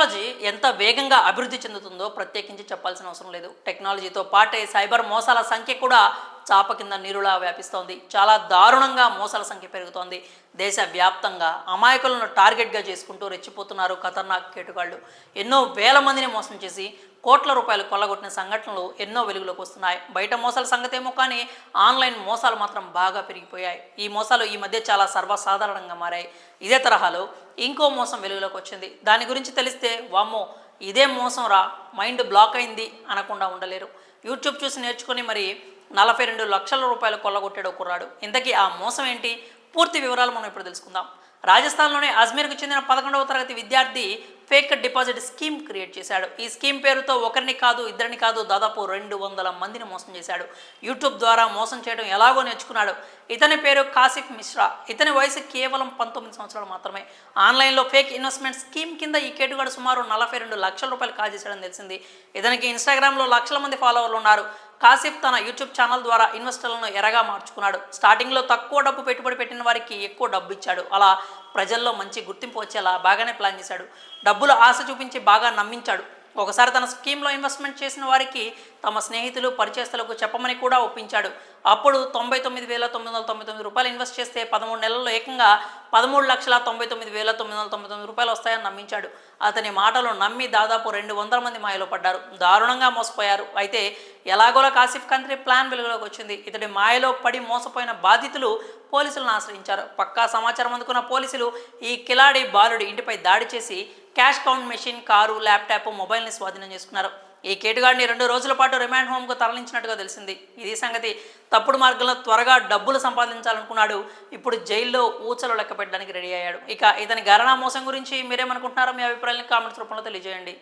Technology ఎంత వేగంగా అభివృద్ధి చెందుతుందో ప్రత్యేకించి చెప్పాల్సిన అవసరం లేదు. టెక్నాలజీతో పాటే సైబర్ మోసాల సంఖ్య కూడా చాప కింద నీరులా వ్యాపిస్తోంది. చాలా దారుణంగా మోసాల సంఖ్య పెరుగుతోంది. దేశవ్యాప్తంగా అమాయకులను టార్గెట్గా చేసుకుంటూ రెచ్చిపోతున్నారు ఖతర్నాక్ కేటుగాళ్లు. ఎన్నో వేల మందిని మోసం చేసి కోట్ల రూపాయలు కొల్లగొట్టిన సంఘటనలు ఎన్నో వెలుగులోకి వస్తున్నాయి. బయట మోసాల సంగతి ఏమో కానీ ఆన్లైన్ మోసాలు మాత్రం బాగా పెరిగిపోయాయి. ఈ మోసాలు ఈ మధ్య చాలా సర్వసాధారణంగా మారాయి. ఇదే తరహాలో ఇంకో మోసం వెలుగులోకి వచ్చింది. దాని గురించి తెలిస్తే వామ్మో ఇదే మోసం రా, మైండ్ బ్లాక్ అయింది అనకుండా ఉండలేరు. యూట్యూబ్ చూసి నేర్చుకుని మరి 42 లక్షల రూపాయలు కొల్లగొట్టాడు కుర్రాడు. ఇంతకీ ఆ మోసం ఏంటి? పూర్తి వివరాలు మనం ఇప్పుడు తెలుసుకుందాం. రాజస్థాన్లోని అజ్మీర్కు చెందిన 11వ తరగతి విద్యార్థి ఫేక్ డిపాజిట్ స్కీమ్ క్రియేట్ చేశాడు. ఈ స్కీమ్ పేరుతో ఒకరిని కాదు, ఇద్దరిని కాదు, దాదాపు 200 మందిని మోసం చేశాడు. యూట్యూబ్ ద్వారా మోసం చేయడం ఎలాగో నేర్చుకున్నాడు. ఇతని పేరు కాసిఫ్ మిశ్రా. ఇతని వయసు కేవలం 19 సంవత్సరాలు మాత్రమే. ఆన్లైన్లో ఫేక్ ఇన్వెస్ట్మెంట్ స్కీమ్ కింద ఈ కేటుగాడు సుమారు 42 లక్షల రూపాయలు కాజేశాడని తెలిసింది. ఇతనికి ఇన్స్టాగ్రామ్లో లక్షల మంది ఫాలోవర్లు ఉన్నారు. కాసిఫ్ తన యూట్యూబ్ ఛానల్ ద్వారా ఇన్వెస్టర్లను ఎరగా మార్చుకున్నాడు. స్టార్టింగ్లో తక్కువ డబ్బు పెట్టుబడి పెట్టిన వారికి ఎక్కువ డబ్బు ఇచ్చాడు. అలా ప్రజల్లో మంచి గుర్తింపు వచ్చేలా బాగానే ప్లాన్ చేశాడు. డబ్బులు ఆశ చూపించి బాగా నమ్మించాడు. ఒకసారి తన స్కీమ్లో ఇన్వెస్ట్మెంట్ చేసిన వారికి తమ స్నేహితులు పరిచయస్తులకు చెప్పమని కూడా ఒప్పించాడు. అప్పుడు 99,999 రూపాయలు ఇన్వెస్ట్ చేస్తే 13 నెలల్లో ఏకంగా 13,99,999 రూపాయలు వస్తాయని నమ్మించాడు. అతని మాటలు నమ్మి దాదాపు 200 మంది మాయలో పడ్డారు. దారుణంగా మోసపోయారు. అయితే ఎలాగోలా కాసిఫ్ కంత్రి ప్లాన్ వెలుగులోకి వచ్చింది. ఇతడి మాయలో పడి మోసపోయిన బాధితులు పోలీసులను ఆశ్రయించారు. పక్కా సమాచారం అందుకున్న పోలీసులు ఈ కిలాడి బాలుడి ఇంటిపై దాడి చేసి cash count machine, car, laptop, మొబైల్ని స్వాధీనం చేసుకున్నారు. ఈ కేటుగాడిని 2 రోజుల పాటు రిమాండ్ హోమ్కు తరలించినట్టుగా తెలిసింది. ఇది సంగతి. తప్పుడు మార్గంలో త్వరగా డబ్బులు సంపాదించాలనుకున్నాడు. ఇప్పుడు జైల్లో ఊచలు లెక్క పెట్టడానికి రెడీ అయ్యాడు. ఇక ఇతని ఘరానా మోసం గురించి మీరేమనుకుంటున్నారో మీ అభిప్రాయాన్ని కామెంట్స్ రూపంలో తెలియజేయండి.